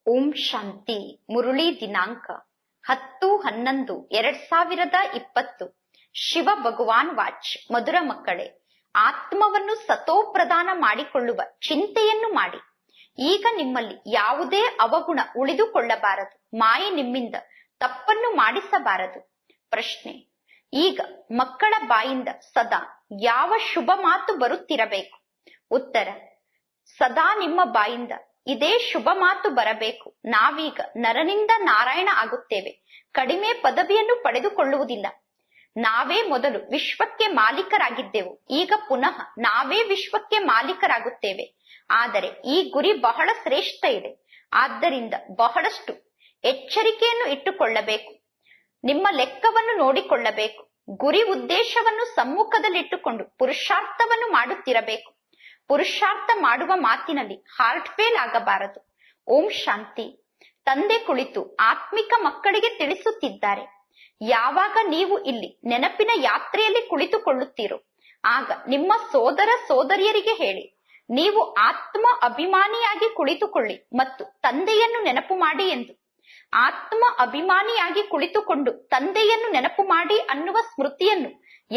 ಓಂ ಶಾಂತಿ. ಮುರುಳಿ ದಿನಾಂಕ 10-11-2020. ಶಿವ ಭಗವಾನ್ ವಾಚ್. ಮಧುರ ಮಕ್ಕಳೇ, ಆತ್ಮವನ್ನು ಸತೋಪ್ರದಾನ ಮಾಡಿಕೊಳ್ಳುವ ಚಿಂತೆಯನ್ನು ಮಾಡಿ. ಈಗ ನಿಮ್ಮಲ್ಲಿ ಯಾವುದೇ ಅವಗುಣ ಉಳಿದುಕೊಳ್ಳಬಾರದು. ಮಾಯೆ ನಿಮ್ಮಿಂದ ತಪ್ಪನ್ನು ಮಾಡಿಸಬಾರದು. ಪ್ರಶ್ನೆ: ಈಗ ಮಕ್ಕಳ ಬಾಯಿಂದ ಸದಾ ಯಾವ ಶುಭ ಮಾತು ಬರುತ್ತಿರಬೇಕು? ಉತ್ತರ: ಸದಾ ನಿಮ್ಮ ಬಾಯಿಂದ ಇದೇ ಶುಭ ಮಾತು ಬರಬೇಕು. ನಾವೀಗ ನರನಿಂದ ನಾರಾಯಣ ಆಗುತ್ತೇವೆ. ಕಡಿಮೆ ಪದವಿಯನ್ನು ಪಡೆದುಕೊಳ್ಳುವುದಿಲ್ಲ. ನಾವೇ ಮೊದಲು ವಿಶ್ವಕ್ಕೆ ಮಾಲೀಕರಾಗಿದ್ದೆವು. ಈಗ ಪುನಃ ನಾವೇ ವಿಶ್ವಕ್ಕೆ ಮಾಲೀಕರಾಗುತ್ತೇವೆ. ಆದರೆ ಈ ಗುರಿ ಬಹಳ ಶ್ರೇಷ್ಠ ಇದೆ. ಆದ್ದರಿಂದ ಬಹಳಷ್ಟು ಎಚ್ಚರಿಕೆಯನ್ನು ಇಟ್ಟುಕೊಳ್ಳಬೇಕು. ನಿಮ್ಮ ಲೆಕ್ಕವನ್ನು ನೋಡಿಕೊಳ್ಳಬೇಕು. ಗುರಿ ಉದ್ದೇಶವನ್ನು ಸಮ್ಮುಖದಲ್ಲಿಟ್ಟುಕೊಂಡು ಪುರುಷಾರ್ಥವನ್ನು ಮಾಡುತ್ತಿರಬೇಕು. ಪುರುಷಾರ್ಥ ಮಾಡುವ ಮಾತಿನಲ್ಲಿ ಹಾರ್ಟ್ ಫೇಲ್ ಆಗಬಾರದು. ಓಂ ಶಾಂತಿ. ತಂದೆ ಕುಳಿತು ಆತ್ಮಿಕ ಮಕ್ಕಳಿಗೆ ತಿಳಿಸುತ್ತಿದ್ದಾರೆ. ಯಾವಾಗ ನೀವು ಇಲ್ಲಿ ನೆನಪಿನ ಯಾತ್ರೆಯಲ್ಲಿ ಕುಳಿತುಕೊಳ್ಳುತ್ತೀರೋ ಆಗ ನಿಮ್ಮ ಸೋದರ ಸೋದರಿಯರಿಗೆ ಹೇಳಿ, ನೀವು ಆತ್ಮ ಅಭಿಮಾನಿಯಾಗಿ ಕುಳಿತುಕೊಳ್ಳಿ ಮತ್ತು ತಂದೆಯನ್ನು ನೆನಪು ಮಾಡಿ ಎಂದು. ಆತ್ಮ ಅಭಿಮಾನಿಯಾಗಿ ಕುಳಿತುಕೊಂಡು ತಂದೆಯನ್ನು ನೆನಪು ಮಾಡಿ ಅನ್ನುವ ಸ್ಮೃತಿಯನ್ನು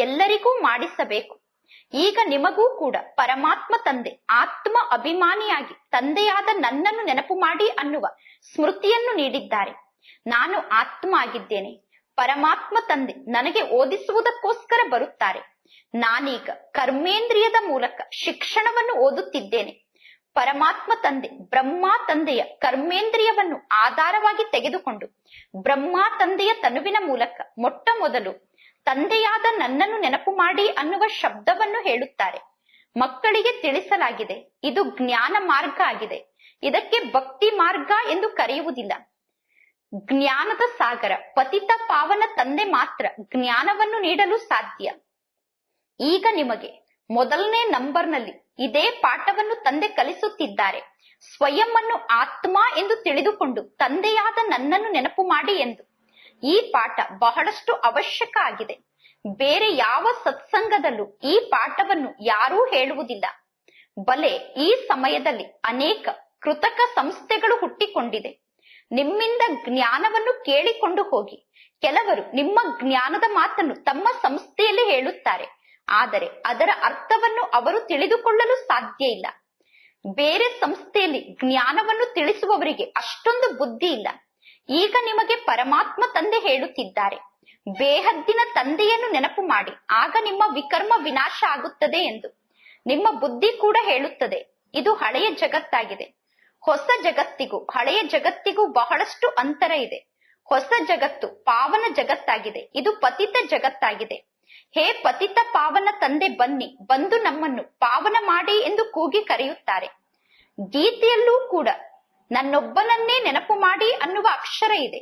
ಎಲ್ಲರಿಗೂ ಮಾಡಿಸಬೇಕು. ಈಗ ನಿಮಗೂ ಕೂಡ ಪರಮಾತ್ಮ ತಂದೆ ಆತ್ಮ ಅಭಿಮಾನಿಯಾಗಿ ತಂದೆಯಾದ ನನ್ನನ್ನು ನೆನಪು ಮಾಡಿ ಅನ್ನುವ ಸ್ಮೃತಿಯನ್ನು ನೀಡಿದ್ದಾರೆ. ನಾನು ಆತ್ಮ ಆಗಿದ್ದೇನೆ. ಪರಮಾತ್ಮ ತಂದೆ ನನಗೆ ಓದಿಸುವುದಕ್ಕೋಸ್ಕರ ಬರುತ್ತಾರೆ. ನಾನೀಗ ಕರ್ಮೇಂದ್ರಿಯದ ಮೂಲಕ ಶಿಕ್ಷಣವನ್ನು ಓದುತ್ತಿದ್ದೇನೆ. ಪರಮಾತ್ಮ ತಂದೆ ಬ್ರಹ್ಮ ತಂದೆಯ ಕರ್ಮೇಂದ್ರಿಯವನ್ನು ಆಧಾರವಾಗಿ ತೆಗೆದುಕೊಂಡು ಬ್ರಹ್ಮ ತಂದೆಯ ತನುವಿನ ಮೂಲಕ ಮೊಟ್ಟ ಮೊದಲು ತಂದೆಯಾದ ನನ್ನನ್ನು ನೆನಪು ಮಾಡಿ ಅನ್ನುವ ಶಬ್ದವನ್ನು ಹೇಳುತ್ತಾರೆ. ಮಕ್ಕಳಿಗೆ ತಿಳಿಸಲಾಗಿದೆ, ಇದು ಜ್ಞಾನ ಮಾರ್ಗ ಆಗಿದೆ. ಇದಕ್ಕೆ ಭಕ್ತಿ ಮಾರ್ಗ ಎಂದು ಕರೆಯುವುದಿಲ್ಲ. ಜ್ಞಾನದ ಸಾಗರ ಪತಿತ ಪಾವನ ತಂದೆ ಮಾತ್ರ ಜ್ಞಾನವನ್ನು ನೀಡಲು ಸಾಧ್ಯ. ಈಗ ನಿಮಗೆ ಮೊದಲನೇ ನಂಬರ್ನಲ್ಲಿ ಇದೇ ಪಾಠವನ್ನು ತಂದೆ ಕಲಿಸುತ್ತಿದ್ದಾರೆ. ಸ್ವಯಂ ಅನ್ನು ಆತ್ಮ ಎಂದು ತಿಳಿದುಕೊಂಡು ತಂದೆಯಾದ ನನ್ನನ್ನು ನೆನಪು ಮಾಡಿ ಎಂದು. ಈ ಪಾಠ ಬಹಳಷ್ಟು ಅವಶ್ಯಕ ಆಗಿದೆ. ಬೇರೆ ಯಾವ ಸತ್ಸಂಗದಲ್ಲೂ ಈ ಪಾಠವನ್ನು ಯಾರೂ ಹೇಳುವುದಿಲ್ಲ. ಬಲೆ ಈ ಸಮಯದಲ್ಲಿ ಅನೇಕ ಕೃತಕ ಸಂಸ್ಥೆಗಳು ಹುಟ್ಟಿಕೊಂಡಿದೆ. ನಿಮ್ಮಿಂದ ಜ್ಞಾನವನ್ನು ಕೇಳಿಕೊಂಡು ಹೋಗಿ. ಕೆಲವರು ನಿಮ್ಮ ಜ್ಞಾನದ ಮಾತನ್ನು ತಮ್ಮ ಸಂಸ್ಥೆಯಲ್ಲಿ ಹೇಳುತ್ತಾರೆ, ಆದರೆ ಅದರ ಅರ್ಥವನ್ನು ಅವರು ತಿಳಿದುಕೊಳ್ಳಲು ಸಾಧ್ಯ ಇಲ್ಲ. ಬೇರೆ ಸಂಸ್ಥೆಯಲ್ಲಿ ಜ್ಞಾನವನ್ನು ತಿಳಿಸುವವರಿಗೆ ಅಷ್ಟೊಂದು ಬುದ್ಧಿ ಇಲ್ಲ. ಈಗ ನಿಮಗೆ ಪರಮಾತ್ಮ ತಂದೆ ಹೇಳುತ್ತಿದ್ದಾರೆ, ಬೇಹದ್ದಿನ ತಂದೆಯನ್ನು ನೆನಪು ಮಾಡಿ, ಆಗ ನಿಮ್ಮ ವಿಕರ್ಮ ವಿನಾಶ ಆಗುತ್ತದೆ ಎಂದು. ನಿಮ್ಮ ಬುದ್ಧಿ ಕೂಡ ಹೇಳುತ್ತದೆ, ಇದು ಹಳೆಯ ಜಗತ್ತಾಗಿದೆ. ಹೊಸ ಜಗತ್ತಿಗೂ ಹಳೆಯ ಜಗತ್ತಿಗೂ ಬಹಳಷ್ಟು ಅಂತರ ಇದೆ. ಹೊಸ ಜಗತ್ತು ಪಾವನ ಜಗತ್ತಾಗಿದೆ, ಇದು ಪತಿತ ಜಗತ್ತಾಗಿದೆ. ಹೇ ಪತಿತ ಪಾವನ ತಂದೆ, ಬನ್ನಿ, ಬಂದು ನಮ್ಮನ್ನು ಪಾವನ ಮಾಡಿ ಎಂದು ಕೂಗಿ ಕರೆಯುತ್ತಾರೆ. ಗೀತೆಯಲ್ಲೂ ಕೂಡ ನನ್ನೊಬ್ಬನನ್ನೇ ನೆನಪು ಮಾಡಿ ಅನ್ನುವ ಅಕ್ಷರ ಇದೆ.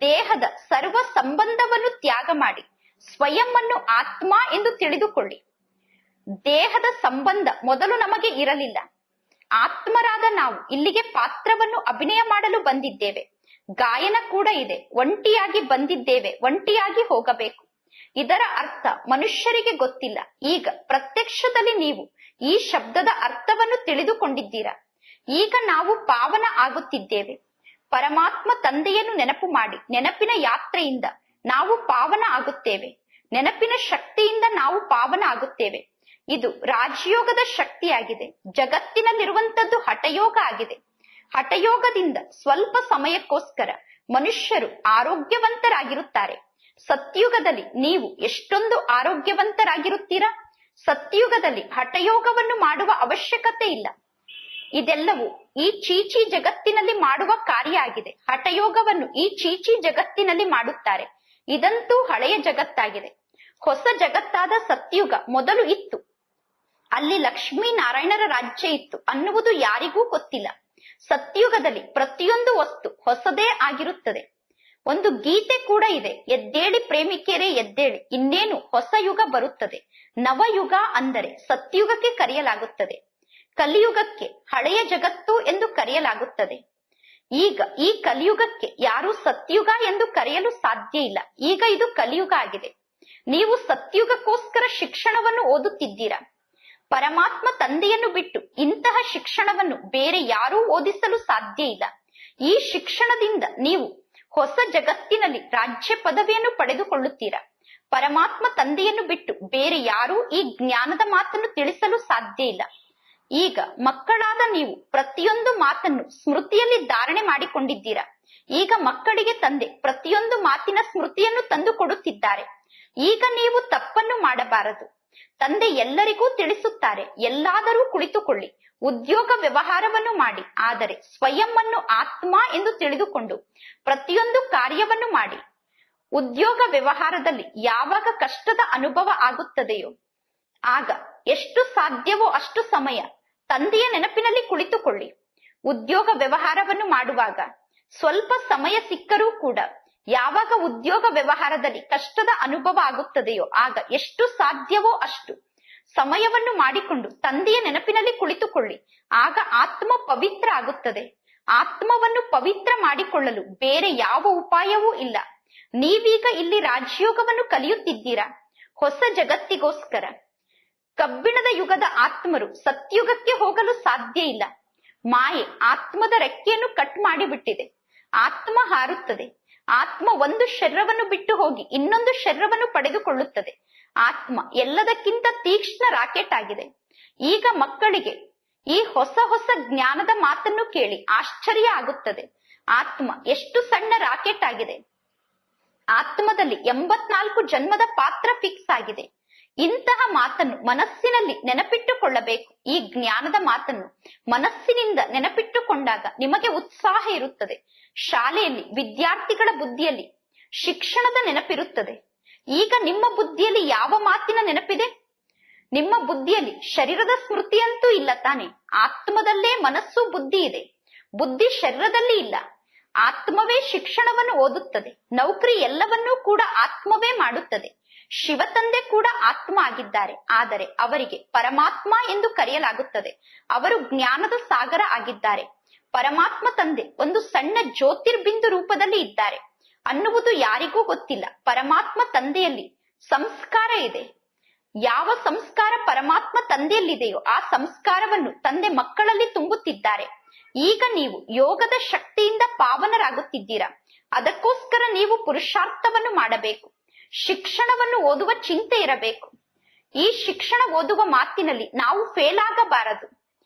ದೇಹದ ಸರ್ವ ಸಂಬಂಧವನ್ನು ತ್ಯಾಗ ಮಾಡಿ ಸ್ವಯಂ ಅನ್ನು ಆತ್ಮ ಎಂದು ತಿಳಿದುಕೊಳ್ಳಿ. ದೇಹದ ಸಂಬಂಧ ಮೊದಲು ನಮಗೆ ಇರಲಿಲ್ಲ. ಆತ್ಮರಾದ ನಾವು ಇಲ್ಲಿಗೆ ಪಾತ್ರವನ್ನು ಅಭಿನಯ ಮಾಡಲು ಬಂದಿದ್ದೇವೆ. ಗಾಯನ ಕೂಡ ಇದೆ. ಒಂಟಿಯಾಗಿ ಬಂದಿದ್ದೇವೆ, ಒಂಟಿಯಾಗಿ ಹೋಗಬೇಕು. ಇದರ ಅರ್ಥ ಮನುಷ್ಯರಿಗೆ ಗೊತ್ತಿಲ್ಲ. ಈಗ ಪ್ರತ್ಯಕ್ಷದಲ್ಲಿ ನೀವು ಈ ಶಬ್ದದ ಅರ್ಥವನ್ನು ತಿಳಿದುಕೊಂಡಿದ್ದೀರಾ. ಈಗ ನಾವು ಪಾವನ ಆಗುತ್ತಿದ್ದೇವೆ. ಪರಮಾತ್ಮ ತಂದೆಯನ್ನು ನೆನಪು ಮಾಡಿ ನೆನಪಿನ ಯಾತ್ರೆಯಿಂದ ನಾವು ಪಾವನ ಆಗುತ್ತೇವೆ. ನೆನಪಿನ ಶಕ್ತಿಯಿಂದ ನಾವು ಪಾವನ ಆಗುತ್ತೇವೆ. ಇದು ರಾಜಯೋಗದ ಶಕ್ತಿಯಾಗಿದೆ. ಜಗತ್ತಿನಲ್ಲಿರುವಂತದ್ದು ಹಠಯೋಗ ಆಗಿದೆ. ಹಠಯೋಗದಿಂದ ಸ್ವಲ್ಪ ಸಮಯಕ್ಕೋಸ್ಕರ ಮನುಷ್ಯರು ಆರೋಗ್ಯವಂತರಾಗಿರುತ್ತಾರೆ. ಸತ್ಯುಗದಲ್ಲಿ ನೀವು ಎಷ್ಟೊಂದು ಆರೋಗ್ಯವಂತರಾಗಿರುತ್ತೀರಾ. ಸತ್ಯುಗದಲ್ಲಿ ಹಠಯೋಗವನ್ನು ಮಾಡುವ ಅವಶ್ಯಕತೆ ಇಲ್ಲ. ಇದೆಲ್ಲವೂ ಈ ಚೀಚಿ ಜಗತ್ತಿನಲ್ಲಿ ಮಾಡುವ ಕಾರ್ಯ ಆಗಿದೆ. ಹಠಯೋಗವನ್ನು ಈ ಚೀಚಿ ಜಗತ್ತಿನಲ್ಲಿ ಮಾಡುತ್ತಾರೆ. ಇದಂತೂ ಹಳೆಯ ಜಗತ್ತಾಗಿದೆ. ಹೊಸ ಜಗತ್ತಾದ ಸತ್ಯುಗ ಮೊದಲು ಇತ್ತು. ಅಲ್ಲಿ ಲಕ್ಷ್ಮೀ ನಾರಾಯಣರ ರಾಜ್ಯ ಇತ್ತು ಅನ್ನುವುದು ಯಾರಿಗೂ ಗೊತ್ತಿಲ್ಲ. ಸತ್ಯುಗದಲ್ಲಿ ಪ್ರತಿಯೊಂದು ವಸ್ತು ಹೊಸದೇ ಆಗಿರುತ್ತದೆ. ಒಂದು ಗೀತೆ ಕೂಡ ಇದೆ, ಎದ್ದೇಳಿ ಪ್ರೇಮಿಕೆಯರೇ ಎದ್ದೇಳಿ, ಇನ್ನೇನು ಹೊಸ ಯುಗ ಬರುತ್ತದೆ. ನವಯುಗ ಅಂದರೆ ಸತ್ಯುಗಕ್ಕೆ ಕರೆಯಲಾಗುತ್ತದೆ. ಕಲಿಯುಗಕ್ಕೆ ಹಳೆಯ ಜಗತ್ತು ಎಂದು ಕರೆಯಲಾಗುತ್ತದೆ. ಈಗ ಈ ಕಲಿಯುಗಕ್ಕೆ ಯಾರೂ ಸತ್ಯುಗ ಎಂದು ಕರೆಯಲು ಸಾಧ್ಯ ಇಲ್ಲ. ಈಗ ಇದು ಕಲಿಯುಗ ಆಗಿದೆ. ನೀವು ಸತ್ಯುಗಕ್ಕೋಸ್ಕರ ಶಿಕ್ಷಣವನ್ನು ಓದುತ್ತಿದ್ದೀರಾ. ಪರಮಾತ್ಮ ತಂದೆಯನ್ನು ಬಿಟ್ಟು ಇಂತಹ ಶಿಕ್ಷಣವನ್ನು ಬೇರೆ ಯಾರೂ ಓದಿಸಲು ಸಾಧ್ಯ ಇಲ್ಲ. ಈ ಶಿಕ್ಷಣದಿಂದ ನೀವು ಹೊಸ ಜಗತ್ತಿನಲ್ಲಿ ರಾಜ್ಯ ಪದವಿಯನ್ನು ಪಡೆದುಕೊಳ್ಳುತ್ತೀರಾ. ಪರಮಾತ್ಮ ತಂದೆಯನ್ನು ಬಿಟ್ಟು ಬೇರೆ ಯಾರೂ ಈ ಜ್ಞಾನದ ಮಾತನ್ನು ತಿಳಿಸಲು ಸಾಧ್ಯ ಇಲ್ಲ. ಈಗ ಮಕ್ಕಳಾದ ನೀವು ಪ್ರತಿಯೊಂದು ಮಾತನ್ನು ಸ್ಮೃತಿಯಲ್ಲಿ ಧಾರಣೆ ಮಾಡಿಕೊಂಡಿದ್ದೀರಾ. ಈಗ ಮಕ್ಕಳಿಗೆ ತಂದೆ ಪ್ರತಿಯೊಂದು ಮಾತಿನ ಸ್ಮೃತಿಯನ್ನು ತಂದು ಕೊಡುತ್ತಿದ್ದಾರೆ. ಈಗ ನೀವು ತಪ್ಪನ್ನು ಮಾಡಬಾರದು. ತಂದೆ ಎಲ್ಲರಿಗೂ ತಿಳಿಸುತ್ತಾರೆ, ಎಲ್ಲಾದರೂ ಕುಳಿತುಕೊಳ್ಳಿ, ಉದ್ಯೋಗ ವ್ಯವಹಾರವನ್ನು ಮಾಡಿ, ಆದರೆ ಸ್ವಯಂ ಅನ್ನು ಆತ್ಮ ಎಂದು ತಿಳಿದುಕೊಂಡು ಪ್ರತಿಯೊಂದು ಕಾರ್ಯವನ್ನು ಮಾಡಿ. ಉದ್ಯೋಗ ವ್ಯವಹಾರದಲ್ಲಿ ಯಾವಾಗ ಕಷ್ಟದ ಅನುಭವ ಆಗುತ್ತದೆಯೋ ಆಗ ಎಷ್ಟು ಸಾಧ್ಯವೋ ಅಷ್ಟು ಸಮಯ ತಂದೆಯ ನೆನಪಿನಲ್ಲಿ ಕುಳಿತುಕೊಳ್ಳಿ. ಉದ್ಯೋಗ ವ್ಯವಹಾರವನ್ನು ಮಾಡುವಾಗ ಸ್ವಲ್ಪ ಸಮಯ ಸಿಕ್ಕರೂ ಕೂಡ ಯಾವಾಗ ಉದ್ಯೋಗ ವ್ಯವಹಾರದಲ್ಲಿ ಕಷ್ಟದ ಅನುಭವ ಆಗುತ್ತದೆಯೋ ಆಗ ಎಷ್ಟು ಸಾಧ್ಯವೋ ಅಷ್ಟು ಸಮಯವನ್ನು ಮಾಡಿಕೊಂಡು ತಂದೆಯ ನೆನಪಿನಲ್ಲಿ ಕುಳಿತುಕೊಳ್ಳಿ. ಆಗ ಆತ್ಮ ಪವಿತ್ರ ಆಗುತ್ತದೆ. ಆತ್ಮವನ್ನು ಪವಿತ್ರ ಮಾಡಿಕೊಳ್ಳಲು ಬೇರೆ ಯಾವ ಉಪಾಯವೂ ಇಲ್ಲ. ನೀವೀಗ ಇಲ್ಲಿ ರಾಜಯೋಗವನ್ನು ಕಲಿಯುತ್ತಿದ್ದೀರಾ ಹೊಸ ಜಗತ್ತಿಗೋಸ್ಕರ. ಕಬ್ಬಿಣದ ಯುಗದ ಆತ್ಮರು ಸತ್ಯುಗಕ್ಕೆ ಹೋಗಲು ಸಾಧ್ಯ ಇಲ್ಲ. ಮಾಯೆ ಆತ್ಮದ ರೆಕ್ಕೆಯನ್ನು ಕಟ್ ಮಾಡಿಬಿಟ್ಟಿದೆ. ಆತ್ಮ ಹಾರುತ್ತದೆ. ಆತ್ಮ ಒಂದು ಶರೀರವನ್ನು ಬಿಟ್ಟು ಹೋಗಿ ಇನ್ನೊಂದು ಶರೀರವನ್ನು ಪಡೆದುಕೊಳ್ಳುತ್ತದೆ. ಆತ್ಮ ಎಲ್ಲದಕ್ಕಿಂತ ತೀಕ್ಷ್ಣ ರಾಕೆಟ್ ಆಗಿದೆ. ಈಗ ಮಕ್ಕಳಿಗೆ ಈ ಹೊಸ ಹೊಸ ಜ್ಞಾನದ ಮಾತನ್ನು ಕೇಳಿ ಆಶ್ಚರ್ಯ ಆಗುತ್ತದೆ. ಆತ್ಮ ಎಷ್ಟು ಸಣ್ಣ ರಾಕೆಟ್ ಆಗಿದೆ. ಆತ್ಮದಲ್ಲಿ 84 ಜನ್ಮದ ಪಾತ್ರ ಫಿಕ್ಸ್ ಆಗಿದೆ. ಇಂತಹ ಮಾತನ್ನು ಮನಸ್ಸಿನಲ್ಲಿ ನೆನಪಿಟ್ಟುಕೊಳ್ಳಬೇಕು. ಈ ಜ್ಞಾನದ ಮಾತನ್ನು ಮನಸ್ಸಿನಿಂದ ನೆನಪಿಟ್ಟುಕೊಂಡಾಗ ನಿಮಗೆ ಉತ್ಸಾಹ ಇರುತ್ತದೆ. ಶಾಲೆಯಲ್ಲಿ ವಿದ್ಯಾರ್ಥಿಗಳ ಬುದ್ಧಿಯಲ್ಲಿ ಶಿಕ್ಷಣದ ನೆನಪಿರುತ್ತದೆ. ಈಗ ನಿಮ್ಮ ಬುದ್ಧಿಯಲ್ಲಿ ಯಾವ ಮಾತಿನ ನೆನಪಿದೆ? ನಿಮ್ಮ ಬುದ್ಧಿಯಲ್ಲಿ ಶರೀರದ ಸ್ಮೃತಿಯಂತೂ ಇಲ್ಲ ತಾನೆ. ಆತ್ಮದಲ್ಲೇ ಮನಸ್ಸು ಬುದ್ಧಿ ಇದೆ. ಬುದ್ಧಿ ಶರೀರದಲ್ಲಿ ಇಲ್ಲ. ಆತ್ಮವೇ ಶಿಕ್ಷಣವನ್ನು ಓದುತ್ತದೆ. ನೌಕರಿ ಎಲ್ಲವನ್ನೂ ಕೂಡ ಆತ್ಮವೇ ಮಾಡುತ್ತದೆ. ಶಿವ ತಂದೆ ಕೂಡ ಆತ್ಮ ಆಗಿದ್ದಾರೆ, ಆದರೆ ಅವರಿಗೆ ಪರಮಾತ್ಮ ಎಂದು ಕರೆಯಲಾಗುತ್ತದೆ. ಅವರು ಜ್ಞಾನದ ಸಾಗರ ಆಗಿದ್ದಾರೆ. ಪರಮಾತ್ಮ ತಂದೆ ಒಂದು ಸಣ್ಣ ಜ್ಯೋತಿರ್ಬಿಂದು ರೂಪದಲ್ಲಿ ಇದ್ದಾರೆ ಅನ್ನುವುದು ಯಾರಿಗೂ ಗೊತ್ತಿಲ್ಲ. ಪರಮಾತ್ಮ ತಂದೆಯಲ್ಲಿ ಸಂಸ್ಕಾರ ಇದೆ. ಯಾವ ಸಂಸ್ಕಾರ ಪರಮಾತ್ಮ ತಂದೆಯಲ್ಲಿದೆಯೋ ಆ ಸಂಸ್ಕಾರವನ್ನು ತಂದೆ ಮಕ್ಕಳಲ್ಲಿ ತುಂಬುತ್ತಿದ್ದಾರೆ. ಈಗ ನೀವು ಯೋಗದ ಶಕ್ತಿಯಿಂದ ಪಾವನರಾಗುತ್ತಿದ್ದೀರಾ. ಅದಕ್ಕೋಸ್ಕರ ನೀವು ಪುರುಷಾರ್ಥವನ್ನು ಮಾಡಬೇಕು. ಶಿಕ್ಷಣವನ್ನು ಓದುವ ಚಿಂತೆ ಇರಬೇಕು. ಈ ಶಿಕ್ಷಣ ಓದುವ ಮಾತಿನಲ್ಲಿ ನಾವು ಫೇಲ್ ಆಗಬಾರದು.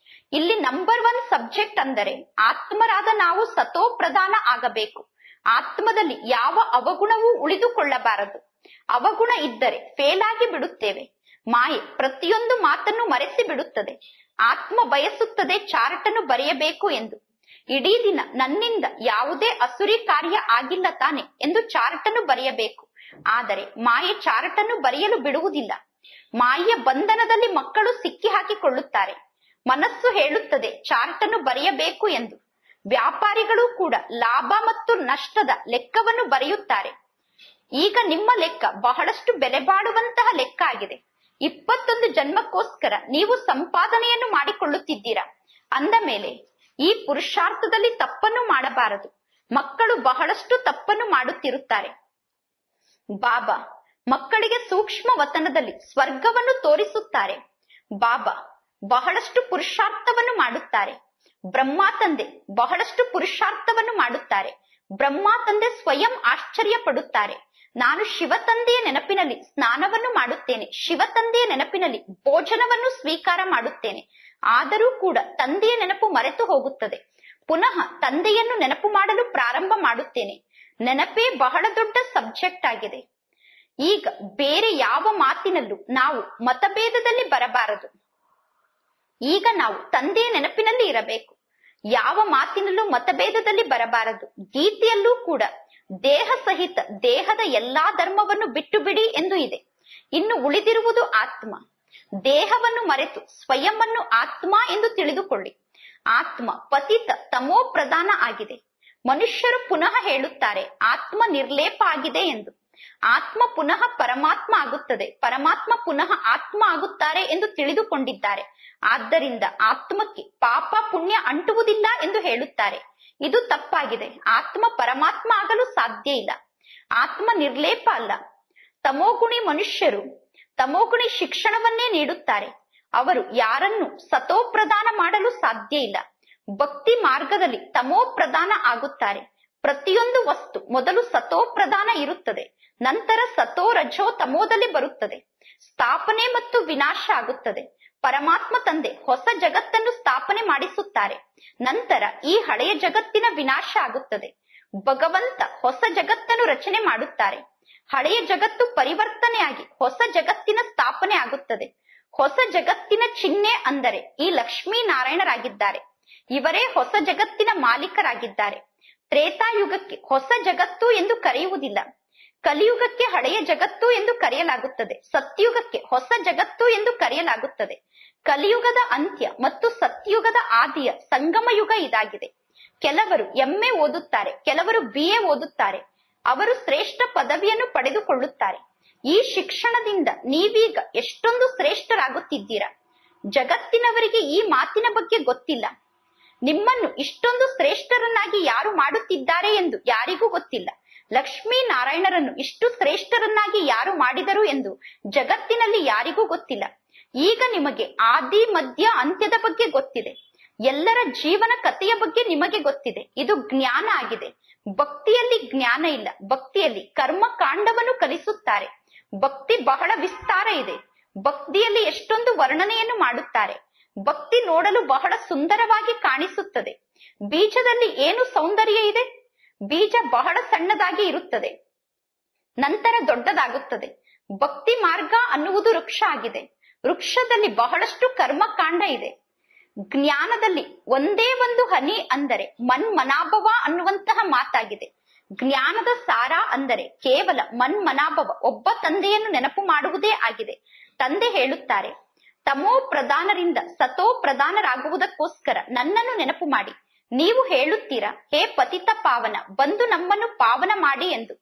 ಇಲ್ಲಿ ನಂಬರ್ 1 ಸಬ್ಜೆಕ್ಟ್ ಅಂದರೆ ಆತ್ಮರಾದ ನಾವು ಸತೋ ಪ್ರಧಾನ ಆಗಬೇಕು. ಆತ್ಮದಲ್ಲಿ ಯಾವ ಅವಗುಣವೂ ಉಳಿದುಕೊಳ್ಳಬಾರದು. ಅವಗುಣ ಇದ್ದರೆ ಫೇಲ್ ಆಗಿ ಬಿಡುತ್ತೇವೆ. ಮಾಯೆ ಪ್ರತಿಯೊಂದು ಮಾತನ್ನು ಮರೆಸಿ ಬಿಡುತ್ತದೆ. ಆತ್ಮ ಬಯಸುತ್ತದೆ ಚಾರ್ಟನ್ನು ಬರೆಯಬೇಕು ಎಂದು. ಇಡೀ ದಿನ ನನ್ನಿಂದ ಯಾವುದೇ ಅಸುರಿ ಕಾರ್ಯ ಆಗಿಲ್ಲ ತಾನೆ ಎಂದು ಚಾರ್ಟನ್ನು ಬರೆಯಬೇಕು. ಆದರೆ ಮಾಯೆ ಚಾರ್ಟನ್ನು ಬರೆಯಲು ಬಿಡುವುದಿಲ್ಲ. ಮಾಯೆಯ ಬಂಧನದಲ್ಲಿ ಮಕ್ಕಳು ಸಿಕ್ಕಿ ಹಾಕಿಕೊಳ್ಳುತ್ತಾರೆ. ಮನಸ್ಸು ಹೇಳುತ್ತದೆ ಚಾರ್ಟನ್ನು ಬರೆಯಬೇಕು ಎಂದು. ವ್ಯಾಪಾರಿಗಳು ಕೂಡ ಲಾಭ ಮತ್ತು ನಷ್ಟದ ಲೆಕ್ಕವನ್ನು ಬರೆಯುತ್ತಾರೆ. ಈಗ ನಿಮ್ಮ ಲೆಕ್ಕ ಬಹಳಷ್ಟು ಬೆಲೆ ಬಾಳುವಂತಹ ಲೆಕ್ಕ ಆಗಿದೆ. 21 ಜನ್ಮಕ್ಕೋಸ್ಕರ ನೀವು ಸಂಪಾದನೆಯನ್ನು ಮಾಡಿಕೊಳ್ಳುತ್ತಿದ್ದೀರಾ ಅಂದ ಮೇಲೆ ಈ ಪುರುಷಾರ್ಥದಲ್ಲಿ ತಪ್ಪನ್ನು ಮಾಡಬಾರದು. ಮಕ್ಕಳು ಬಹಳಷ್ಟು ತಪ್ಪನ್ನು ಮಾಡುತ್ತಿರುತ್ತಾರೆ. ಬಾಬಾ ಮಕ್ಕಳಿಗೆ ಸೂಕ್ಷ್ಮ ವತನದಲ್ಲಿ ಸ್ವರ್ಗವನ್ನು ತೋರಿಸುತ್ತಾರೆ. ಬಾಬಾ ಬಹಳಷ್ಟು ಪುರುಷಾರ್ಥವನ್ನು ಮಾಡುತ್ತಾರೆ. ಬ್ರಹ್ಮ ತಂದೆ ಬಹಳಷ್ಟು ಪುರುಷಾರ್ಥವನ್ನು ಮಾಡುತ್ತಾರೆ. ಬ್ರಹ್ಮ ತಂದೆ ಸ್ವಯಂ ಆಶ್ಚರ್ಯ ಪಡುತ್ತಾರೆ. ನಾನು ಶಿವ ತಂದೆಯ ನೆನಪಿನಲ್ಲಿ ಸ್ನಾನವನ್ನು ಮಾಡುತ್ತೇನೆ, ಶಿವ ತಂದೆಯ ನೆನಪಿನಲ್ಲಿ ಭೋಜನವನ್ನು ಸ್ವೀಕಾರ ಮಾಡುತ್ತೇನೆ. ಆದರೂ ಕೂಡ ತಂದೆಯ ನೆನಪು ಮರೆತು ಹೋಗುತ್ತದೆ. ಪುನಃ ತಂದೆಯನ್ನು ನೆನಪು ಮಾಡಲು ಪ್ರಾರಂಭ ಮಾಡುತ್ತೇನೆ. ನೆನಪೇ ಬಹಳ ದೊಡ್ಡ ಸಬ್ಜೆಕ್ಟ್ ಆಗಿದೆ. ಈಗ ಬೇರೆ ಯಾವ ಮಾತಿನಲ್ಲೂ ನಾವು ಮತಭೇದದಲ್ಲಿ ಬರಬಾರದು. ಈಗ ನಾವು ತಂದೆಯ ನೆನಪಿನಲ್ಲಿ ಇರಬೇಕು. ಯಾವ ಮಾತಿನಲ್ಲೂ ಮತಭೇದದಲ್ಲಿ ಬರಬಾರದು. ಗೀತೆಯಲ್ಲೂ ಕೂಡ ದೇಹ ಸಹಿತ ದೇಹದ ಎಲ್ಲಾ ಧರ್ಮವನ್ನು ಬಿಟ್ಟು ಬಿಡಿ ಎಂದು ಇದೆ. ಇನ್ನು ಉಳಿದಿರುವುದು ಆತ್ಮ. ದೇಹವನ್ನು ಮರೆತು ಸ್ವಯಂವನ್ನು ಆತ್ಮ ಎಂದು ತಿಳಿದುಕೊಳ್ಳಿ. ಆತ್ಮ ಪತಿತ ತಮೋ ಪ್ರಧಾನ ಆಗಿದೆ. ಮನುಷ್ಯರು ಪುನಃ ಹೇಳುತ್ತಾರೆ ಆತ್ಮ ನಿರ್ಲೇಪ ಆಗಿದೆ ಎಂದು. ಆತ್ಮ ಪುನಃ ಪರಮಾತ್ಮ ಆಗುತ್ತದೆ, ಪರಮಾತ್ಮ ಪುನಃ ಆತ್ಮ ಆಗುತ್ತಾರೆ ಎಂದು ತಿಳಿದುಕೊಂಡಿದ್ದಾರೆ. ಆದ್ದರಿಂದ ಆತ್ಮಕ್ಕೆ ಪಾಪ ಪುಣ್ಯ ಅಂಟುವುದಿಲ್ಲ ಎಂದು ಹೇಳುತ್ತಾರೆ. ಇದು ತಪ್ಪಾಗಿದೆ. ಆತ್ಮ ಪರಮಾತ್ಮ ಆಗಲು ಸಾಧ್ಯ ಇಲ್ಲ. ಆತ್ಮ ನಿರ್ಲೇಪ ಅಲ್ಲ. ತಮೋಗುಣಿ ಮನುಷ್ಯರು ತಮೋಗುಣಿ ಶಿಕ್ಷಣವನ್ನೇ ನೀಡುತ್ತಾರೆ. ಅವರು ಯಾರನ್ನು ಸತೋಪ್ರದಾನ ಮಾಡಲು ಸಾಧ್ಯ ಇಲ್ಲ. ಭಕ್ತಿ ಮಾರ್ಗದಲ್ಲಿ ತಮೋ ಪ್ರಧಾನ ಆಗುತ್ತಾರೆ. ಪ್ರತಿಯೊಂದು ವಸ್ತು ಮೊದಲು ಸತೋ ಪ್ರಧಾನ ಇರುತ್ತದೆ, ನಂತರ ಸತೋ ರಜೋ ತಮೋದಲ್ಲಿ ಬರುತ್ತದೆ. ಸ್ಥಾಪನೆ ಮತ್ತು ವಿನಾಶ ಆಗುತ್ತದೆ. ಪರಮಾತ್ಮ ತಂದೆ ಹೊಸ ಜಗತ್ತನ್ನು ಸ್ಥಾಪನೆ ಮಾಡಿಸುತ್ತಾರೆ. ನಂತರ ಈ ಹಳೆಯ ಜಗತ್ತಿನ ವಿನಾಶ ಆಗುತ್ತದೆ. ಭಗವಂತ ಹೊಸ ಜಗತ್ತನ್ನು ರಚನೆ ಮಾಡುತ್ತಾರೆ. ಹಳೆಯ ಜಗತ್ತು ಪರಿವರ್ತನೆಯಾಗಿ ಹೊಸ ಜಗತ್ತಿನ ಸ್ಥಾಪನೆ ಆಗುತ್ತದೆ. ಹೊಸ ಜಗತ್ತಿನ ಚಿಹ್ನೆ ಅಂದರೆ ಈ ಲಕ್ಷ್ಮೀನಾರಾಯಣರಾಗಿದ್ದಾರೆ. ಇವರೇ ಹೊಸ ಜಗತ್ತಿನ ಮಾಲೀಕರಾಗಿದ್ದಾರೆ. ತ್ರೇತಾಯುಗಕ್ಕೆ ಹೊಸ ಜಗತ್ತು ಎಂದು ಕರೆಯುವುದಿಲ್ಲ. ಕಲಿಯುಗಕ್ಕೆ ಹಳೆಯ ಜಗತ್ತು ಎಂದು ಕರೆಯಲಾಗುತ್ತದೆ. ಸತ್ಯುಗಕ್ಕೆ ಹೊಸ ಜಗತ್ತು ಎಂದು ಕರೆಯಲಾಗುತ್ತದೆ. ಕಲಿಯುಗದ ಅಂತ್ಯ ಮತ್ತು ಸತ್ಯುಗದ ಆದಿಯ ಸಂಗಮ ಯುಗ ಇದಾಗಿದೆ. ಕೆಲವರು MA ಓದುತ್ತಾರೆ, ಕೆಲವರು BA ಓದುತ್ತಾರೆ. ಅವರು ಶ್ರೇಷ್ಠ ಪದವಿಯನ್ನು ಪಡೆದುಕೊಳ್ಳುತ್ತಾರೆ. ಈ ಶಿಕ್ಷಣದಿಂದ ನೀವೀಗ ಎಷ್ಟೊಂದು ಶ್ರೇಷ್ಠರಾಗುತ್ತಿದ್ದೀರಾ. ಜಗತ್ತಿನವರಿಗೆ ಈ ಮಾತಿನ ಬಗ್ಗೆ ಗೊತ್ತಿಲ್ಲ. ನಿಮ್ಮನ್ನು ಇಷ್ಟೊಂದು ಶ್ರೇಷ್ಠರನ್ನಾಗಿ ಯಾರು ಮಾಡುತ್ತಿದ್ದಾರೆ ಎಂದು ಯಾರಿಗೂ ಗೊತ್ತಿಲ್ಲ. ಲಕ್ಷ್ಮೀನಾರಾಯಣರನ್ನು ಇಷ್ಟು ಶ್ರೇಷ್ಠರನ್ನಾಗಿ ಯಾರು ಮಾಡಿದರು ಎಂದು ಜಗತ್ತಿನಲ್ಲಿ ಯಾರಿಗೂ ಗೊತ್ತಿಲ್ಲ. ಈಗ ನಿಮಗೆ ಆದಿ ಮಧ್ಯ ಅಂತ್ಯದ ಬಗ್ಗೆ ಗೊತ್ತಿದೆ. ಎಲ್ಲರ ಜೀವನ ಕಥೆಯ ಬಗ್ಗೆ ನಿಮಗೆ ಗೊತ್ತಿದೆ. ಇದು ಜ್ಞಾನ ಆಗಿದೆ. ಭಕ್ತಿಯಲ್ಲಿ ಜ್ಞಾನ ಇಲ್ಲ. ಭಕ್ತಿಯಲ್ಲಿ ಕರ್ಮ ಕಾಂಡವನ್ನು ಕಲಿಸುತ್ತಾರೆ. ಭಕ್ತಿ ಬಹಳ ವಿಸ್ತಾರ ಇದೆ. ಭಕ್ತಿಯಲ್ಲಿ ಎಷ್ಟೊಂದು ವರ್ಣನೆಯನ್ನು ಮಾಡುತ್ತಾರೆ. ಭಕ್ತಿ ನೋಡಲು ಬಹಳ ಸುಂದರವಾಗಿ ಕಾಣಿಸುತ್ತದೆ. ಬೀಜದಲ್ಲಿ ಏನು ಸೌಂದರ್ಯ ಇದೆ? ಬೀಜ ಬಹಳ ಸಣ್ಣದಾಗಿ ಇರುತ್ತದೆ, ನಂತರ ದೊಡ್ಡದಾಗುತ್ತದೆ. ಭಕ್ತಿ ಮಾರ್ಗ ಅನ್ನುವುದು ವೃಕ್ಷ ಆಗಿದೆ. ವೃಕ್ಷದಲ್ಲಿ ಬಹಳಷ್ಟು ಕರ್ಮಕಾಂಡ ಇದೆ. ಜ್ಞಾನದಲ್ಲಿ ಒಂದೇ ಒಂದು ಹನಿ ಅಂದರೆ ಮನ್ಮನಾಭವ ಅನ್ನುವಂತಹ ಮಾತಾಗಿದೆ. ಜ್ಞಾನದ ಸಾರ ಅಂದರೆ ಕೇವಲ ಮನ್ಮನಾಭವ, ಒಬ್ಬ ತಂದೆಯನ್ನು ನೆನಪು ಮಾಡುವುದೇ ಆಗಿದೆ. ತಂದೆ ಹೇಳುತ್ತಾರೆ, ತಮೋ ಪ್ರಧಾನರಿಂದ ಸತೋ ಪ್ರಧಾನರಾಗುವುದಕ್ಕೋಸ್ಕರ ನನ್ನನ್ನು ನೆನಪು ಮಾಡಿ. ನೀವು ಹೇಳುತ್ತೀರಾ, ಹೇ ಪತಿತ ಪಾವನ, ಬಂದು ನಮ್ಮನ್ನು ಪಾವನ ಮಾಡಿ ಎಂದು.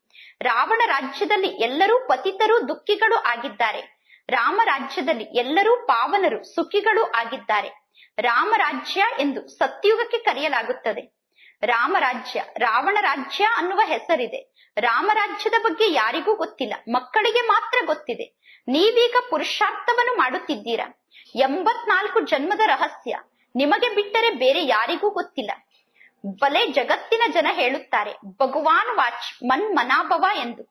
ರಾವಣ ರಾಜ್ಯದಲ್ಲಿ ಎಲ್ಲರೂ ಪತಿತರು ದುಃಖಿಗಳು ಆಗಿದ್ದಾರೆ. ರಾಮ ರಾಜ್ಯದಲ್ಲಿ ಎಲ್ಲರೂ ಪಾವನರು ಸುಖಿಗಳು ಆಗಿದ್ದಾರೆ. ರಾಮರಾಜ್ಯ ಎಂದು ಸತ್ಯುಗಕ್ಕೆ ಕರೆಯಲಾಗುತ್ತದೆ. ರಾಮರಾಜ್ಯ, ರಾವಣ ರಾಜ್ಯ ಅನ್ನುವ ಹೆಸರಿದೆ. ರಾಮರಾಜ್ಯದ ಬಗ್ಗೆ ಯಾರಿಗೂ ಗೊತ್ತಿಲ್ಲ, ಮಕ್ಕಳಿಗೆ ಮಾತ್ರ ಗೊತ್ತಿದೆ. ನೀವೀಗ ಪುರುಷಾರ್ಥವನ್ನು ಮಾಡುತ್ತಿದ್ದೀರಾ. 84 ಜನ್ಮದ ರಹಸ್ಯ ನಿಮಗೆ ಬಿಟ್ಟರೆ ಬೇರೆ ಯಾರಿಗೂ ಗೊತ್ತಿಲ್ಲ. ಬಲೆ ಜಗತ್ತಿನ ಜನ ಹೇಳುತ್ತಾರೆ ಭಗವಾನ್ ವಾಚ್ ಮನ್ಮನಾಭವ ಎಂದು.